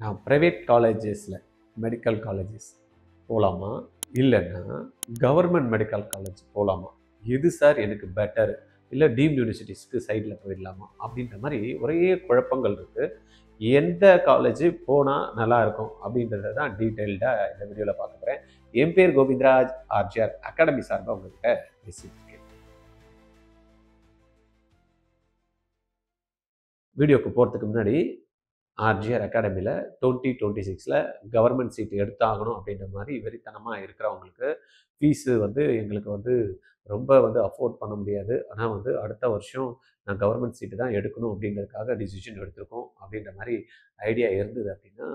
நான் ப்ரைவேட் காலேஜஸில் medical colleges போகலாமா, இல்லைன்னா கவர்மெண்ட் மெடிக்கல் காலேஜ் போகலாமா, எது சார் எனக்கு பெட்டர், இல்லை டீம்டு யூனிவர்சிட்டிஸ்க்கு சைடில் போயிடலாமா அப்படின்ற மாதிரி ஒரே குழப்பங்கள் இருக்குது. எந்த காலேஜ் போனால் நல்லாயிருக்கும் அப்படின்றத தான் டீட்டெயில்டாக இந்த வீடியோவில் பார்க்க போகிறேன். என் பேர் கோவிந்தராஜ், ஆர்ஜிஆர் அகாடமி சார்பாக உங்கள்கிட்ட பேசிட்டு இருக்கேன். வீடியோக்கு போகிறதுக்கு முன்னாடி ஆர்ஜிஆர் அகாடமியில் 2026 கவர்மெண்ட் சீட் எடுத்தாகணும் அப்படின்ற மாதிரி வெறித்தனமாக இருக்கிறவங்களுக்கு ஃபீஸு எங்களுக்கு ரொம்ப அஃபோர்ட் பண்ண முடியாது. ஆனால் அடுத்த வருஷம் நான் கவர்மெண்ட் சீட்டு தான் எடுக்கணும் அப்படின்றதுக்காக டிசிஷன் எடுத்திருக்கோம் அப்படின்ற மாதிரி ஐடியா இருந்தது அப்படின்னா,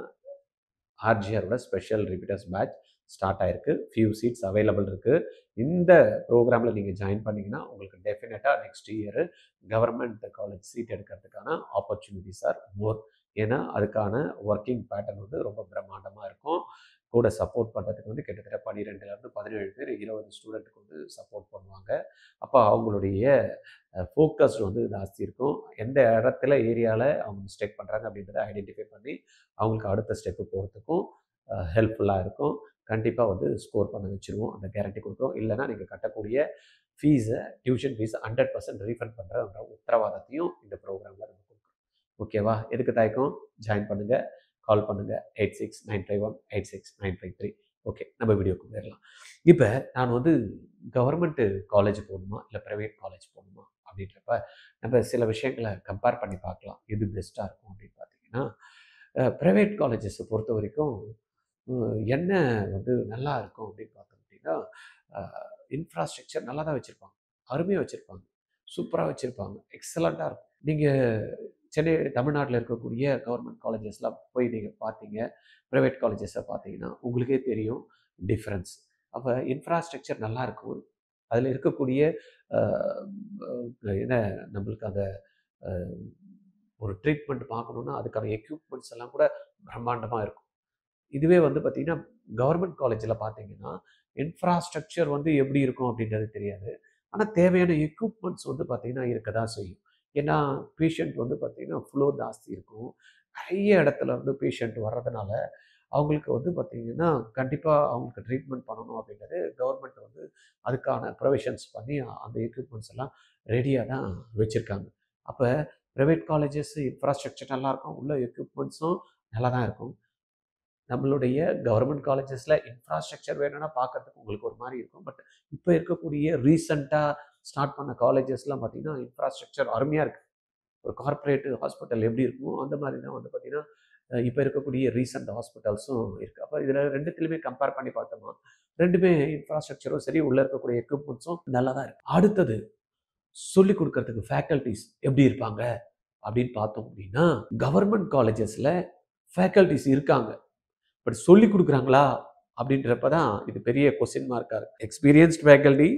ஆர்ஜிஆரோட ஸ்பெஷல் ரிப்பீட்டர்ஸ் பேட்ச் ஸ்டார்ட் ஆகிருக்கு. ஃபியூ சீட்ஸ் அவைலபிள் இருக்குது. இந்த ப்ரோக்ராமில் நீங்கள் ஜாயின் பண்ணிங்கன்னா உங்களுக்கு டெஃபினட்டாக next year government college seat எடுக்கிறதுக்கான ஆப்பர்ச்சுனிட்டிஸ் ஆர் மோர். ஏன்னா அதுக்கான ஒர்க்கிங் பேட்டர்ன் ரொம்ப பிரம்மாண்டமாக இருக்கும். கூட சப்போர்ட் பண்ணுறதுக்கு கிட்டத்தட்ட 12லேருந்து 17 பேர் 20 ஸ்டூடெண்ட்டுக்கு சப்போர்ட் பண்ணுவாங்க. அப்போ அவங்களுடைய ஃபோக்கஸ் ஜாஸ்தி இருக்கும். எந்த இடத்துல ஏரியாவில் அவங்க மிஸ்டேக் பண்ணுறாங்க அப்படின்றத ஐடென்டிஃபை பண்ணி அவங்களுக்கு அடுத்த ஸ்டெப்பு போகிறதுக்கும் ஹெல்ப்ஃபுல்லாக இருக்கும். கண்டிப்பாக ஸ்கோர் பண்ண வச்சுருவோம், அந்த கேரண்டி கொடுக்குறோம். இல்லைனா நீங்கள் கட்டக்கூடிய ஃபீஸை, டியூஷன் ஃபீஸை 100% ரீஃபண்ட் பண்ணுற உத்தரவாதத்தையும் இந்த ப்ரோக்ராமில் நம்ம கொடுக்குறோம். ஓகேவா? எதுக்கு தயக்கம்? ஜாயின் பண்ணுங்கள், கால் பண்ணுங்கள் 8695186953. ஓகே, நம்ம வீடியோக்கு போயிடலாம். இப்போ நான் கவர்மெண்ட்டு காலேஜ் போகணுமா இல்லை ப்ரைவேட் காலேஜ் போகணுமா அப்படின்றப்ப நம்ம சில விஷயங்களை கம்பேர் பண்ணி பார்க்கலாம். எது பெஸ்ட்டாக இருக்கும் அப்படின்னு பார்த்தீங்கன்னா, ப்ரைவேட் காலேஜஸை பொறுத்த வரைக்கும் என்ன நல்லா இருக்கும் அப்படின்னு பார்த்தோம் அப்படின்னா, இன்ஃப்ராஸ்ட்ரக்சர் நல்லா தான் வச்சுருப்பாங்க, அருமையாக வச்சுருப்பாங்க, சூப்பராக வச்சுருப்பாங்க, எக்ஸலண்ட்டாக இருக்கும். நீங்கள் சென்னை தமிழ்நாட்டில் இருக்கக்கூடிய கவர்மெண்ட் காலேஜஸ்லாம் போய் நீங்கள் பார்த்தீங்க, ப்ரைவேட் காலேஜஸை பார்த்தீங்கன்னா உங்களுக்கே தெரியும் டிஃப்ரென்ஸ். அப்போ இன்ஃப்ராஸ்ட்ரக்சர் நல்லாயிருக்கும். அதில் இருக்கக்கூடிய என்ன நம்மளுக்கு அந்த ஒரு ட்ரீட்மெண்ட் பார்க்கணுன்னா அதுக்கான எக்யூப்மெண்ட்ஸ் எல்லாம் கூட பிரம்மாண்டமாக இருக்கும். இதுவே பார்த்திங்கன்னா கவர்மெண்ட் காலேஜில் பார்த்தீங்கன்னா இன்ஃப்ராஸ்ட்ரக்சர் எப்படி இருக்கும் அப்படின்றது தெரியாது. ஆனால் தேவையான எக்யூப்மெண்ட்ஸ் பார்த்திங்கன்னா இருக்க தான் செய்யும். ஏன்னா பேஷண்ட் பார்த்திங்கன்னா ஃப்ளோ ஜாஸ்தி இருக்கும். நிறைய இடத்துல பேஷண்ட் வர்றதுனால அவங்களுக்கு பார்த்திங்கன்னா கண்டிப்பாக அவங்களுக்கு ட்ரீட்மெண்ட் பண்ணணும் அப்படின்றது கவர்மெண்ட் அதுக்கான ப்ரொவிஷன்ஸ் பண்ணி அந்த எக்யூப்மெண்ட்ஸ் எல்லாம் ரெடியாக தான் வச்சுருக்காங்க. அப்போ ப்ரைவேட் காலேஜஸ் இன்ஃப்ராஸ்ட்ரக்சர் நல்லாயிருக்கும், உள்ள எக்யூப்மெண்ட்ஸும் நல்லா தான் இருக்கும். நம்மளுடைய கவர்மெண்ட் காலேஜஸில் இன்ஃப்ராஸ்ட்ரக்சர் வேணும்னா பார்க்கறதுக்கு உங்களுக்கு ஒரு மாதிரி இருக்கும். பட் இப்போ இருக்கக்கூடிய ரீசெண்டாக ஸ்டார்ட் பண்ண காலேஜஸ்லாம் பார்த்திங்கன்னா இன்ஃப்ராஸ்ட்ரக்சர் அருமையாக இருக்குது. ஒரு கார்ப்பரேட் ஹாஸ்பிட்டல் எப்படி இருக்குமோ அந்த மாதிரி தான் பார்த்திங்கன்னா இப்போ இருக்கக்கூடிய ரீசெண்ட் ஹாஸ்பிட்டல்ஸும் இருக்குது. அப்போ இதில் ரெண்டுத்துலையுமே கம்பேர் பண்ணி பார்த்தோமா ரெண்டுமே இன்ஃப்ராஸ்ட்ரக்சரும் சரி, உள்ளே இருக்கக்கூடிய எக்யூப்மெண்ட்ஸும் நல்லா தான் இருக்குது. அடுத்தது சொல்லிக் கொடுக்கறதுக்கு ஃபேக்கல்ட்டிஸ் எப்படி இருப்பாங்க அப்படின்னு பார்த்தோம் அப்படின்னா, கவர்மெண்ட் காலேஜஸில் ஃபேக்கல்ட்டிஸ் இருக்காங்க, பட் சொல்லி கொடுக்குறாங்களா அப்படின்றப்ப தான் இது பெரிய கொஸ்டின் மார்க்காக இருக்குது. எக்ஸ்பீரியன்ஸ்ட் ஃபேக்கல்ட்டி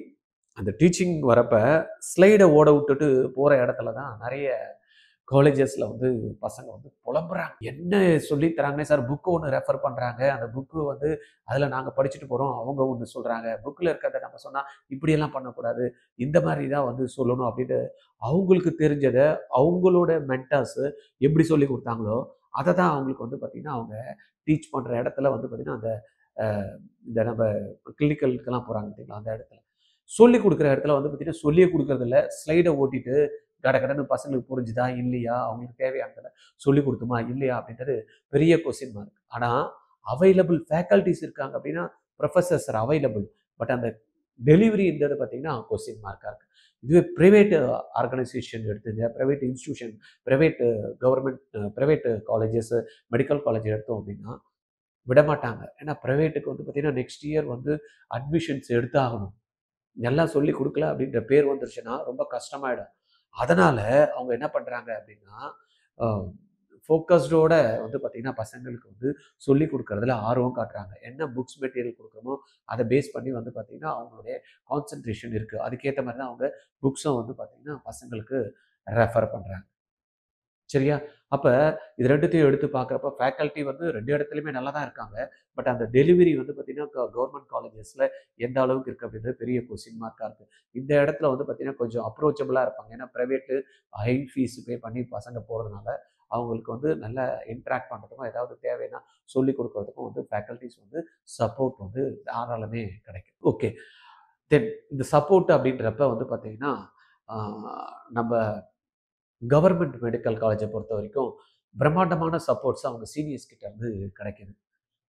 அந்த டீச்சிங் வரப்போ ஸ்லைடை ஓட விட்டுட்டு போகிற இடத்துல தான் நிறைய காலேஜஸில் பசங்க புலம்புறாங்க. என்ன சொல்லி தராங்கன்னே சார், புக்கு ஒன்று ரெஃபர் பண்ணுறாங்க, அந்த புக்கு அதில் நாங்கள் படிச்சுட்டு போகிறோம், அவங்க ஒன்று சொல்கிறாங்க, புக்கில் இருக்கிறத நம்ம சொன்னால் இப்படியெல்லாம் பண்ணக்கூடாது, இந்த மாதிரி தான் சொல்லணும் அப்படின்னு அவங்களுக்கு தெரிஞ்சதை அவங்களோட மென்டார்ஸு எப்படி சொல்லி கொடுத்தாங்களோ அதை தான் அவங்களுக்கு பார்த்திங்கன்னா அவங்க டீச் பண்ணுற இடத்துல பார்த்திங்கன்னா அந்த இந்த நம்ம கிளினிக்கலுக்கெல்லாம் போகிறாங்க பார்த்தீங்களா, அந்த இடத்துல சொல்லி கொடுக்குற இடத்துல பார்த்திங்கன்னா சொல்லியே கொடுக்குறதில்ல, ஸ்லைடை ஓட்டிட்டு கடன்னு பசங்களுக்கு புரிஞ்சுதா இல்லையா, அவங்களுக்கு தேவையானதில் சொல்லி கொடுத்துமா இல்லையா அப்படின்றது பெரிய கொஸ்டின் மார்க். ஆனால் அவைலபிள் ஃபேக்கல்ட்டிஸ் இருக்காங்க அப்படின்னா ப்ரொஃபஸர்ஸ் ஆர் அவைலபிள், பட் அந்த டெலிவரின்றது பார்த்திங்கன்னா கொஸ்டின் மார்க்காக இருக்குது. இதுவே ப்ரைவேட் ஆர்கனைசேஷன் எடுத்துங்க, private institution, private government private colleges, medical college எடுத்தோம் அப்படின்னா விடமாட்டாங்க. ஏன்னா ப்ரைவேட்டுக்கு பார்த்திங்கன்னா நெக்ஸ்ட் இயர் அட்மிஷன்ஸ் எடுத்தாகணும். நல்லா சொல்லி கொடுக்கல அப்படின்ற பேர் வந்துருச்சுன்னா ரொம்ப கஷ்டமாயிடும். அதனால் அவங்க என்ன பண்ணுறாங்க அப்படின்னா ஃபோக்கஸ்டோட பார்த்திங்கன்னா பசங்களுக்கு சொல்லி கொடுக்குறதுல ஆர்வம் காட்டுறாங்க. என்ன புக்ஸ் மெட்டீரியல் கொடுக்குறோமோ அதை பேஸ் பண்ணி பார்த்திங்கன்னா அவங்களுடைய கான்சன்ட்ரேஷன் இருக்குது. அதுக்கேற்ற மாதிரி தான் அவங்க புக்ஸும் பார்த்திங்கன்னா பசங்களுக்கு ரெஃபர் பண்ணுறாங்க. சரியா? அப்போ இது ரெண்டுத்தையும் எடுத்து பார்க்குறப்ப ஃபேக்கல்ட்டி ரெண்டு இடத்துலையுமே நல்லா தான் இருக்காங்க. பட் அந்த டெலிவரி பார்த்திங்கன்னா கவர்மெண்ட் காலேஜஸில் எந்த அளவுக்கு இருக்குது அப்படின்றது பெரிய கொஸ்டின் மார்க்காக இருக்குது. இந்த இடத்துல பார்த்திங்கன்னா கொஞ்சம் அப்ரோச்சபிளாக இருப்பாங்க. ஏன்னா ப்ரைவேட்டு ஹை ஃபீஸ் பே பண்ணி பசங்க போகிறதுனால அவங்களுக்கு வந்து நல்ல இன்ட்ராக்ட் பண்ணுறதுக்கும் ஏதாவது தேவைன்னா சொல்லிக் கொடுக்கறதுக்கும் வந்து ஃபேக்கல்ட்டிஸ் வந்து சப்போர்ட் வந்து தாராளமே கிடைக்கும். ஓகே. தென் இந்த சப்போர்ட் அப்படின்றப்ப வந்து பார்த்தீங்கன்னா, நம்ம கவர்மெண்ட் மெடிக்கல் காலேஜை பொறுத்த வரைக்கும் பிரம்மாண்டமான சப்போர்ட்ஸ் அவங்க சீனியர்ஸ் கிட்ட இருந்து கிடைக்குது.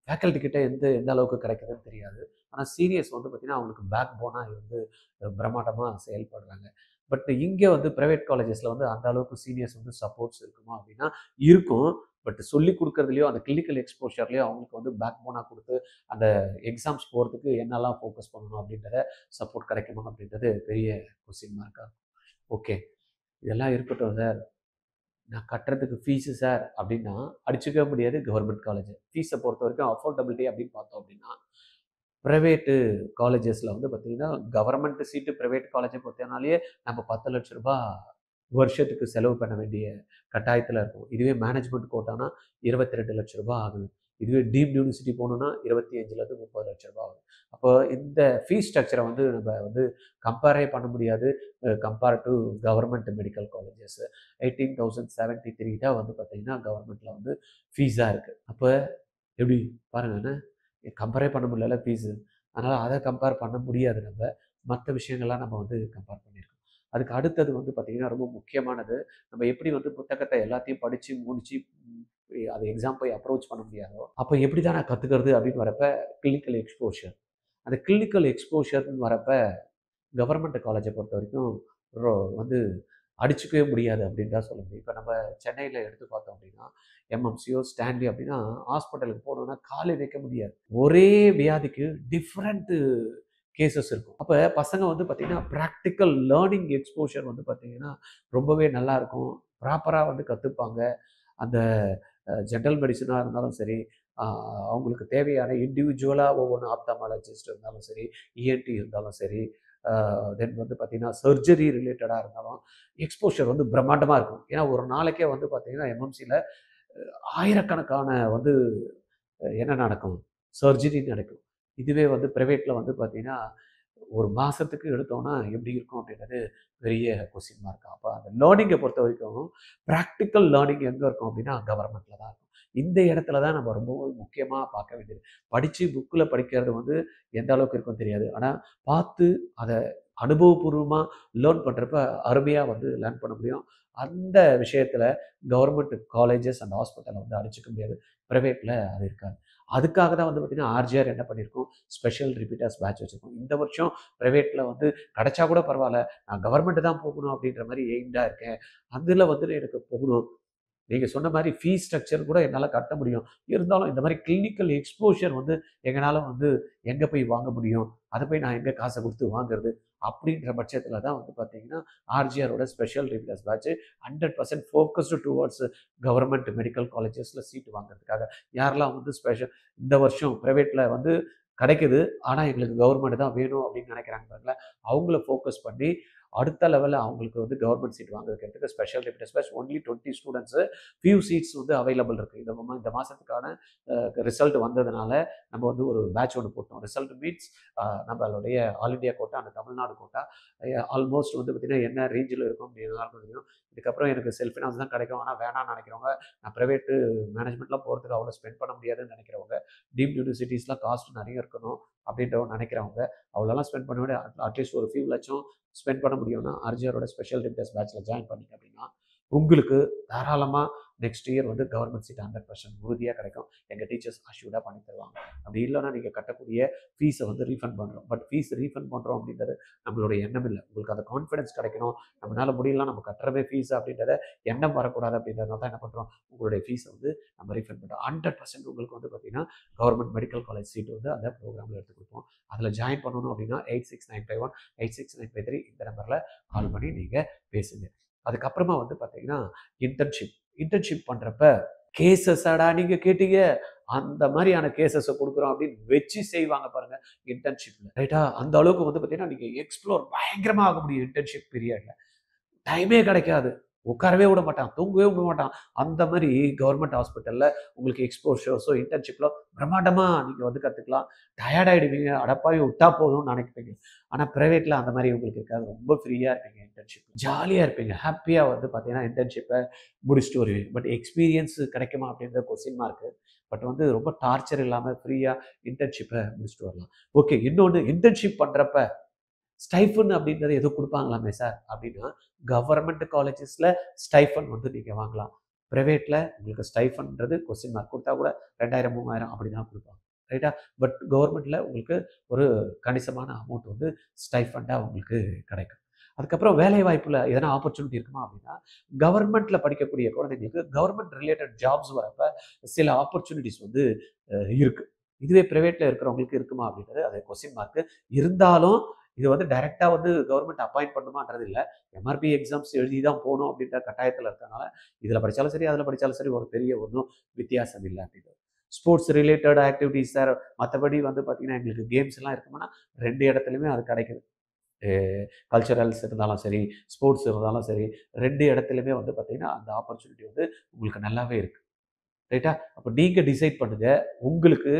ஃபேக்கல்ட்டி கிட்ட எந்த அளவுக்கு கிடைக்குதுன்னு தெரியாது. ஆனா சீனியர்ஸ் வந்து பார்த்தீங்கன்னா, அவங்களுக்கு பேக் போனா இருந்து பிரம்மாண்டமா செயல்படுறாங்க. பட் இங்க வந்து பிரைவேட் காலேஜஸ்ல வந்து அந்த அளவுக்கு சீனியர்ஸ் வந்து சப்போர்ட்ஸ் இருக்குமா அப்படின்னா, இருக்கும். பட் சொல்லிக் குடுக்கறதுலயோ, அந்த கிளினிக்கல் எக்ஸ்போஷர்லயோ அவங்களுக்கு வந்து பேக் போனா குடுத்து, அந்த எக்ஸாம்ஸ் போறதுக்கு என்னலாம் ஃபோக்கஸ் பண்ணணும் அப்படின்றத சப்போர்ட் கிடைக்குமா அப்படின்றது பெரிய கொஸ்டின் மார்க்கா இருக்கும். ஓகே. இதெல்லாம் இருக்கட்டும் சார். நான் கட்டுறதுக்கு ஃபீஸு சார் அப்படின்னா, அடிச்சுக்கவே முடியாது கவர்மெண்ட் காலேஜ். ஃபீஸை பொறுத்தவரைக்கும் அஃபோர்டபிலிட்டி அப்படின்னு பார்த்தோம் அப்படின்னா, பிரைவேட்டு காலேஜஸ்ல வந்து பார்த்தீங்கன்னா, கவர்மெண்ட் சீட்டு பிரைவேட் காலேஜ பொறுத்தனாலேயே நம்ம ரூ. 10,00,000 வருஷத்துக்கு செலவு பண்ண வேண்டிய கட்டாயத்தில இருக்கும். இதுவே மேனேஜ்மெண்ட் கோட்டானா ரூ. 22,00,000 ஆகுது. இதுவே டீம்ட் யூனிவர்சிட்டி போணும்னா 25,00,000 30,00,000 ஆகுது. அப்போ இந்த ஃபீஸ் ஸ்ட்ரக்சர வந்து நம்ம வந்து கம்பேரே பண்ண முடியாது. Compare to government medical colleges. 18,073 தான் வந்து பார்த்தீங்கன்னா, கவர்மெண்ட்ல வந்து ஃபீஸா இருக்கு. அப்ப எப்படி பாருங்க என்ன? கம்பேரே பண்ண முடியல ஃபீஸு. அதனால அத கம்பேர் பண்ண முடியாது நம்ம. மத்த விஷயங்கள்லாம் நம்ம வந்து கம்பேர் பண்ணியிருக்கோம். அதுக்கு அடுத்தது வந்து பார்த்தீங்கன்னா, ரொம்ப முக்கியமானது. நம்ம எப்படி வந்து புத்தகத்த எல்லாத்தையும் படிச்சு முடிச்சு அது எக்ஸாம் போய் அப்ரோச் பண்ண முடியாதோ, அப்ப எப்படி தான் நான் கத்துக்கிறது அப்படின்னு வரப்ப கிளினிக்கல் எக்ஸ்போஷர். அந்த கிளினிக்கல் எக்ஸ்போஷர்ன்னு வரப்ப கவர்மெண்ட் காலேஜ பொறுத்தவரைக்கும் வந்து அடிச்சுக்கவே முடியாது அப்படின்னு தான் சொல்ல முடியும். இப்ப நம்ம சென்னையில எடுத்து பார்த்தோம் அப்படின்னா, எம்எம்சியோ, ஸ்டான்லி அப்படின்னா ஹாஸ்பிட்டலுக்கு போனோம்னா காலே வைக்க முடியாது. ஒரே வியாதிக்கு டிஃபரண்ட் கேஸஸ் இருக்கும். அப்ப பசங்க வந்து பார்த்தீங்கன்னா, பிராக்டிகல் லேர்னிங் எக்ஸ்போஷர் வந்து பார்த்தீங்கன்னா, ரொம்பவே நல்லாயிருக்கும். ப்ராப்பரா வந்து கத்துப்பாங்க. அந்த ஜெனரல் மெடிசினா இருந்தாலும் சரி, அ அவங்களுக்கு தேவையான இண்டிவிஜுவலா ஒவ்வொன்னு ஆப்தாமாலஜிஸ்ட் இருந்தாலும் சரி, இஎன்டி இருந்தாலும் சரி, தென் வந்து பார்த்தீங்கன்னா, சர்ஜரி ரிலேட்டடா இருந்தாலும் எக்ஸ்போஷர் வந்து பிரம்மாண்டமா இருக்கும். ஏன்னா, ஒரு நாளைக்கே வந்து பார்த்தீங்கன்னா, எம்எம்சில ஆயிரக்கணக்கான வந்து என்ன நடக்கும்? சர்ஜரி நடக்கும். இதுவே வந்து பிரைவேட்ல வந்து பார்த்தீங்கன்னா, ஒரு மாசத்துக்கு எடுத்தோம்னா எப்படி இருக்கும் அப்படின்றது பெரிய கொஸ்டின் மார்க். அப்ப அந்த லேர்னிங்க பொறுத்தவரைக்கும், பிராக்டிகல் லேர்னிங் எங்க இருக்கும் அப்படின்னா, கவர்மெண்ட்ல தான் இருக்கும். இந்த இடத்துல தான் நம்ம ரொம்பவும் முக்கியமா பார்க்க வேண்டியது. படிச்சு புக்ல படிக்கிறது வந்து எந்த அளவுக்கு இருக்கும்னு தெரியாது. ஆனா, பார்த்து அத அனுபவபூர்வமா லேர்ன் பண்றப்ப அருமையா வந்து லேர்ன் பண்ண முடியும். அந்த விஷயத்துல கவர்மெண்ட் காலேஜஸ் அண்ட் ஹாஸ்பிட்டல வந்து அடிச்சுக்க முடியாது. பிரைவேட்ல அது இருக்காது. அதுக்காக தான் வந்து பார்த்தீங்கன்னா, ஆர்ஜிஆர் என்ன பண்ணியிருக்கோம், ஸ்பெஷல் ரிப்பீட்டர்ஸ் பேட்ச் வச்சிருக்கோம். இந்த வருஷம் பிரைவேட்ல வந்து கிடைச்சா கூட பரவால்ல. நான் கவர்மெண்ட் தான் போகணும் அப்படின்ற மாரி எய்ம்டா இருக்கேன். அதுல வந்து எனக்கு போகணும். நீங்க சொன்ன மாரி ஃபீஸ் ஸ்ட்ரக்சர் கூட என்னால கட்ட முடியும். இருந்தாலும் இந்த மாரி கிளினிக்கல் எக்ஸ்போஷர் வந்து எங்கனால வந்து எங்க போய் வாங்க முடியும்? அத போய் நான் எங்க காச குடுத்து வாங்குறது? அப்படின்ற பட்சத்தில தான் வந்து பார்த்தீங்கன்னா, ஆர்ஜிஆரோட special repeaters batch 100% focused towards government medical காலேஜஸ்ல சீட் வாங்குறதுக்காக. யாரெல்லாம் வந்து இந்த வருஷம் பிரைவேட்ல வந்து கிடைக்குது. ஆனா எங்களுக்கு கவர்மெண்ட் தான் வேணும் அப்படின்னு நினைக்கிறாங்க பாருங்களேன். அவங்கள ஃபோக்கஸ் பண்ணி அடுத்த லெவல்ல அவங்களுக்கு வந்து கவர்மெண்ட் சீட் வாங்குறதுக்கு special repeaters batch only 20 students few seats வந்து அவைலபிள் இருக்கு. இந்த மாசத்துக்கான ரிசல்ட் வந்ததுனால நம்ம வந்து ஒரு பேட்ச் ஒன்று போட்டோம். ரிசல்ட் மீன்ஸ் நம்மளுடைய ஆல் இண்டியா கோட்டா அந்த தமிழ்நாடு கோட்டா ஆல்மோஸ்ட் வந்து பார்த்தீங்கன்னா என்ன ரேஞ்சில் இருக்கும் அப்படின்னு எல்லாருக்கும் தெரியும். இதுக்கப்புறம் எனக்கு செல்ஃப் ஃபினான்ஸ் தான் கிடைக்கும். ஆனால் வேணாம்னு நினைக்கிறவங்க, நான் பிரைவேட்டு மேனேஜ்மெண்ட்லாம் போகிறதுக்கு அவ்வளோ ஸ்பெண்ட் பண்ண முடியாதுன்னு நினைக்கிறவங்க, டீம்ட் யூனிவர்சிட்டிஸ்லாம் காஸ்ட் நிறைய இருக்கணும் அப்படின்றவங்க நினைக்கிறவங்க, அவ்வளோலாம் ஸ்பெண்ட் பண்ண விட அட்லீஸ்ட் ஒரு ஃபியூ லட்சம் ஸ்பெண்ட் பண்ண முடியும்னா ஆர்ஜிஆரோட ஸ்பெஷல் ரிப்பீட்டர்ஸ் பேட்ச்ல ஜாயின் பண்ணிங்க அப்படின்னா உங்களுக்கு தாராளமா நெக்ஸ்ட் இயர் வந்து கவர்மெண்ட் சீட் 100% உறுதியா கிடைக்கும். எங்க டீச்சர்ஸ் அஷ்யூர்டா பண்ணி தருவாங்க. அப்படி இல்லைன்னா நீங்க கட்டக்கூடிய ஃபீஸை வந்து ரீஃபண்ட் பண்றோம். பட் ஃபீஸ் ரீஃபண்ட் பண்றோம் அப்படின்றது நம்மளுடைய எண்ணம் இல்லை. உங்களுக்கு அந்த கான்ஃபிடன்ஸ் கிடைக்கணும். நம்மளால முடியலனா நம்ம கட்டுறவே ஃபீஸ் அப்படின்றத எண்ணம் வரக்கூடாது அப்படின்றதுனால தான் என்ன பண்றோம், உங்களுடைய ஃபீஸை வந்து நம்ம ரீஃபண்ட் பண்றோம். 100% உங்களுக்கு வந்து பார்த்தீங்கன்னா கவர்மெண்ட் மெடிக்கல் காலேஜ் சீட் வந்து அந்த ப்ரோக்ராம்ல எடுத்து கொடுப்போம். அதில் ஜாயின் பண்ணணும் அப்படின்னா 86951 86953 இந்த நம்பர்ல கால் பண்ணி நீங்க பேசுங்க. அதுக்கப்புறமா வந்து பார்த்தீங்கன்னா, இன்டர்ன்ஷிப் பண்றப்ப கேஸஸாடா நீங்க கேட்டீங்க. அந்த மாரியான கேஸஸ குடுக்குறோம் அப்படின்னு வச்சு செய்வாங்க பாருங்க இன்டர்ன்ஷிப்ல. ரைட்டா? அந்த அளவுக்கு வந்து பார்த்தீங்கன்னா, நீங்க எக்ஸ்ப்ளோர் பயங்கரமா ஆக முடியும் இன்டர்ன்ஷிப் பீரியட்ல. டைமே கிடைக்காது. உட்காரவே விட மாட்டான், தூங்கவே விட மாட்டான். அந்த மாதிரி கவர்மெண்ட் ஹாஸ்பிட்டலில் உங்களுக்கு எக்ஸ்போஷர்ஸோ இன்டர்ன்ஷிப்லோ பிரம்மாண்டமாக நீங்கள் வந்து கற்றுக்கலாம். டயர்ட் ஆகிடுவீங்க, அடப்பாவி விட்டா போதும்னு நினைப்பீங்க. ஆனால் ப்ரைவேட்டில் அந்த மாதிரி உங்களுக்கு இருக்காது. ரொம்ப ஃப்ரீயாக இருப்பீங்க, இன்டர்ன்ஷிப் ஜாலியாக இருப்பீங்க, ஹாப்பியாக வந்து பார்த்தீங்கன்னா இன்டர்ன்ஷிப்பை முடிச்சுட்டு வருவீங்க. பட் எக்ஸ்பீரியன்ஸ் கிடைக்குமா அப்படின்ற கொஸ்டின் மார்க்கு. பட் வந்து ரொம்ப டார்ச்சர் இல்லாமல் ஃப்ரீயாக இன்டர்ன்ஷிப்பை முடிச்சுட்டு வரலாம். ஓகே, இன்னொன்று இன்டர்ன்ஷிப் பண்ணுறப்ப ஸ்டைஃபன் அப்படின்றது எதுவும் கொடுப்பாங்களாமே சார் அப்படின்னா, கவர்மெண்ட் காலேஜஸில் ஸ்டைஃபன் வந்து நீங்கள் வாங்கலாம். ப்ரைவேட்டில் உங்களுக்கு ஸ்டைஃபன்றது கொஸ்டின் மார்க் கொடுத்தா கூட 2000 3000 அப்படி தான் கொடுப்பாங்க, ரைட்டா? பட் கவர்மெண்ட்டில் உங்களுக்கு ஒரு கணிசமான அமௌண்ட் வந்து ஸ்டைஃபண்டாக உங்களுக்கு கிடைக்கும். அதுக்கப்புறம் வேலை வாய்ப்பில் எதனா ஆப்பர்ச்சுனிட்டி இருக்குமா அப்படின்னா, கவர்மெண்ட்டில் படிக்கக்கூடிய குழந்தைங்களுக்கு கவர்மெண்ட் ரிலேட்டட் ஜாப்ஸ் வரப்ப சில ஆப்பர்ச்சுனிட்டிஸ் வந்து இருக்குது. இதுவே ப்ரைவேட்டில் இருக்கிறவங்களுக்கு இருக்குமா அப்படின்றது அது கொஸ்டின் மார்க்கு. இருந்தாலும் இது வந்து டைரெக்டாக வந்து கவர்மெண்ட் அப்பாயிண்ட் பண்ணுமான்றது இல்லை. எம்ஆர்பி எக்ஸாம்ஸ் எழுதி தான் போகணும் அப்படின்ற கட்டாயத்தில் இருக்கிறதுனால இதில் படித்தாலும் சரி, அதில் படித்தாலும் சரி ஒரு பெரிய ஒன்றும் வித்தியாசம் இல்லை அப்படின்றது. ஸ்போர்ட்ஸ் ரிலேட்டட் ஆக்டிவிட்டீஸ் சார், மற்றபடி வந்து பார்த்திங்கன்னா எங்களுக்கு கேம்ஸ் எல்லாம் இருக்குமானா 2 இடத்துலையுமே அது கிடைக்குது. கல்ச்சுரல்ஸ் இருந்தாலும் சரி, ஸ்போர்ட்ஸ் இருந்தாலும் சரி, 2 இடத்துலையுமே வந்து பார்த்திங்கன்னா அந்த ஆப்பர்ச்சுனிட்டி வந்து உங்களுக்கு நல்லாவே இருக்குது, ரைட்டா? அப்போ நீங்கள் டிசைட் பண்ணுங்கள், உங்களுக்கு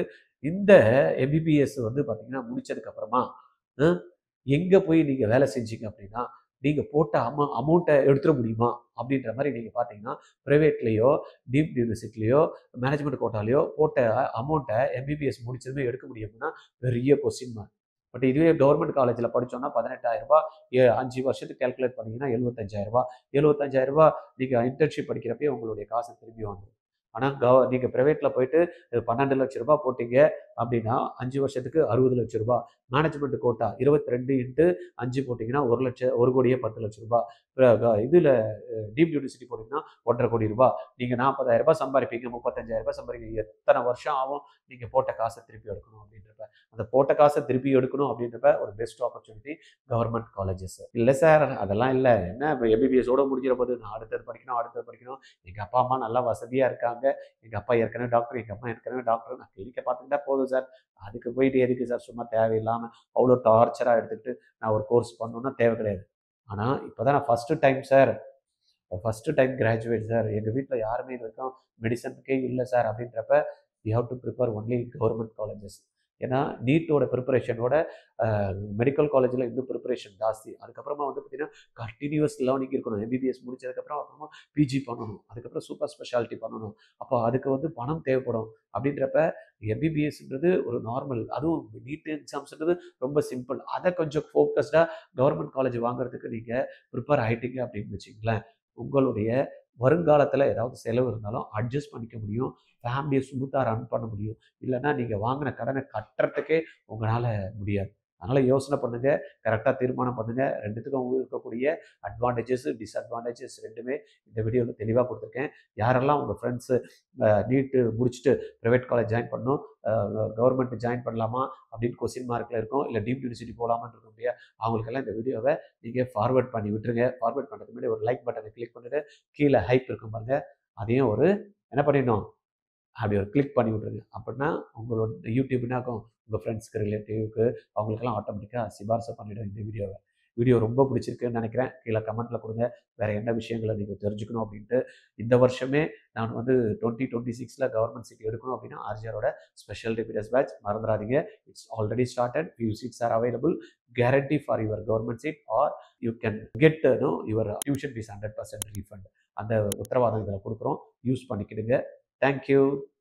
இந்த எம்பிபிஎஸ் வந்து பார்த்திங்கன்னா முடித்ததுக்கப்புறமா எங்கே போய் நீங்கள் வேலை செஞ்சீங்க அப்படின்னா, நீங்கள் போட்ட அமௌண்ட்டை எடுத்துட முடியுமா அப்படின்ற மாதிரி நீங்கள் பார்த்தீங்கன்னா, ப்ரைவேட்லேயோ டீம்டு யூனிவர்சிட்டிலையோ மேனேஜ்மெண்ட் கோட்டாலையோ போட்ட அமௌண்ட்டை எம்பிபிஎஸ் முடிச்சதுமே எடுக்க முடியும்னா பெரிய கொஸ்டின் மார்க். பட் இதுவே கவர்மெண்ட் காலேஜில் படித்தோன்னா 18,000 5 வருஷத்துக்கு கேல்குலேட் பண்ணிங்கன்னா 75,000. 75,000 நீங்கள் இன்டர்ன்ஷிப் படிக்கிறப்பே உங்களுடைய காசை திரும்பி வந்துடும். ஆனால் நீங்கள் ப்ரைவேட்டில் போயிட்டு 12 லட்ச ரூபா போட்டீங்க அப்படின்னா 5 வருஷத்துக்கு 60 லட்ச ரூபா. மேனேஜ்மெண்ட் கோட்டா 22 இன்ட்டு 5 போட்டிங்கன்னா 1 கோடியே 10 லட்ச ரூபா. இதில் டீம்டு யூனிவர்சிட்டி போட்டிங்கன்னா 1,50 கோடி ரூபா. நீங்கள் 40,000 சம்பாதிப்பீங்க, 35,000 சம்பாதிப்பீங்க. எத்தனை வருஷம் ஆகும் நீங்கள் போட்ட காசை திருப்பி எடுக்கணும் அப்படின்றப்ப? அந்த போட்ட காசை திருப்பி எடுக்கணும் அப்படின்றப்ப ஒரு பெஸ்ட் ஆப்பர்ச்சுனிட்டி கவர்மெண்ட் காலேஜஸ். இல்லை சார் அதெல்லாம் இல்லை, என்ன எம்பிபிஎஸோடு முடிஞ்சிட போது, நான் அடுத்தது படிக்கணும். எங்கள் அப்பா அம்மா நல்லா வசதியாக இருக்காங்க, எங்கள் அப்பா ஏற்கனவே டாக்டர், எங்கள் அம்மா ஏற்கனவே டாக்டர், நான் கிளினிக்கை பார்த்துக்கிட்டா போதும் சார், அதுக்கு போயிட்டு எதுக்கு சார் சும்மா தேவையில்லாமல் அவ்வளோ டார்ச்சராக எடுத்துக்கிட்டு நான் ஒரு கோர்ஸ் பண்ணணுன்னா தேவை கிடையாது. ஆனால் இப்போ தான் நான் ஃபஸ்ட்டு டைம் கிராஜுவேட் சார், எங்கள் வீட்டில் யாருமே இது வரைக்கும் மெடிசனுக்கே இல்லை சார் அப்படின்றப்ப you have to prepare only government colleges. ஏன்னா நீட்டோட ப்ரிப்பரேஷனோட மெடிக்கல் காலேஜில் இன்னும் ப்ரிப்பரேஷன் ஜாஸ்தி. அதுக்கப்புறமா வந்து பார்த்திங்கன்னா கண்டினியூஸ் லேர்னிங் இருக்கணும். எம்பிபிஎஸ் முடிச்சதுக்கப்புறமா பிஜி பண்ணணும், அதுக்கப்புறம் சூப்பர் ஸ்பெஷாலிட்டி பண்ணணும். அப்போ அதுக்கு வந்து பணம் தேவைப்படும். அப்படின்றப்ப எம்பிபிஎஸ்ன்றது ஒரு நார்மல், அதுவும் நீட் எக்ஸாம்ஸ்ன்றது ரொம்ப சிம்பிள். அதை கொஞ்சம் ஃபோக்கஸ்டாக கவர்மெண்ட் காலேஜ் வாங்குறதுக்கு நீங்கள் ப்ரிப்பேர் ஆகிட்டீங்க அப்படின்னு வச்சுங்களேன், உங்களுடைய வருங்காலத்தில் ஏதாவது செலவு இருந்தாலும் அட்ஜஸ்ட் பண்ணிக்க முடியும், ஃபேமிலியை ஸ்மூத்தாக ரன் பண்ண முடியும். இல்லைன்னா நீங்கள் வாங்கின கடனை கட்டுறதுக்கே உங்களால் முடியாது. அதனால் யோசனை பண்ணுங்கள், கரெக்டாக தீர்மானம் பண்ணுங்கள். ரெண்டுத்துக்கும் இருக்கக்கூடிய அட்வான்டேஜஸ் டிஸ்அட்வான்டேஜஸ் ரெண்டுமே இந்த வீடியோவில் தெளிவாக கொடுத்துருக்கேன். யாரெல்லாம் உங்கள் ஃப்ரெண்ட்ஸு நீட்டு முடிச்சுட்டு ப்ரைவேட் காலேஜ் ஜாயின் பண்ணணும், கவர்மெண்ட் ஜாயின் பண்ணலாமா அப்படின்னு கொஸ்டின் மார்க்கில் இருக்கும், இல்லை டீம்டு யூனிவர்சிட்டி போகலாமான்னு இருக்க முடியாது, அவங்களுக்கெல்லாம் இந்த வீடியோவை நீங்கள் ஃபார்வர்ட் பண்ணி விட்டுருங்க. ஃபார்வர்ட் பண்ணுறதுக்கு முன்னாடி ஒரு லைக் பட்டனை கிளிக் பண்ணிவிட்டு கீழே ஹைப் இருக்கும் பாருங்கள், அதையும் ஒரு என்ன பண்ணிடணும், அப்படி ஒரு கிளிக் பண்ணி விட்ருங்க. அப்படின்னா உங்களோட யூடியூப்னாக்கும் உங்கள் ஃப்ரெண்ட்ஸ்க்கு ரிலேட்டிவ்க்கு அவங்களுக்கெல்லாம் ஆட்டோமேட்டிக்காக சிபாரிசை பண்ணிவிடும் இந்த வீடியோவை. வீடியோ ரொம்ப பிடிச்சிருக்குன்னு நினைக்கிறேன். கீழே கமெண்ட்டில் கொடுங்க, வேறு என்ன விஷயங்களை நீங்கள் தெரிஞ்சுக்கணும் அப்படின்ட்டு. இந்த வருஷமே நான் வந்து 2026 கவர்மெண்ட் சீட் எடுக்கணும் அப்படின்னா ஆர்ஜிஆரோட ஸ்பெஷல் ரிப்பீட்டர்ஸ் பேட்ச் மறந்துடாதீங்க. It's already started, few seats are available. Guarantee for your government seat or you can get your tuition fees 100% refund. அந்த உத்தரவாதம் இதில் கொடுக்குறோம், யூஸ் பண்ணிக்கிடுங்க. தேங்க்யூ.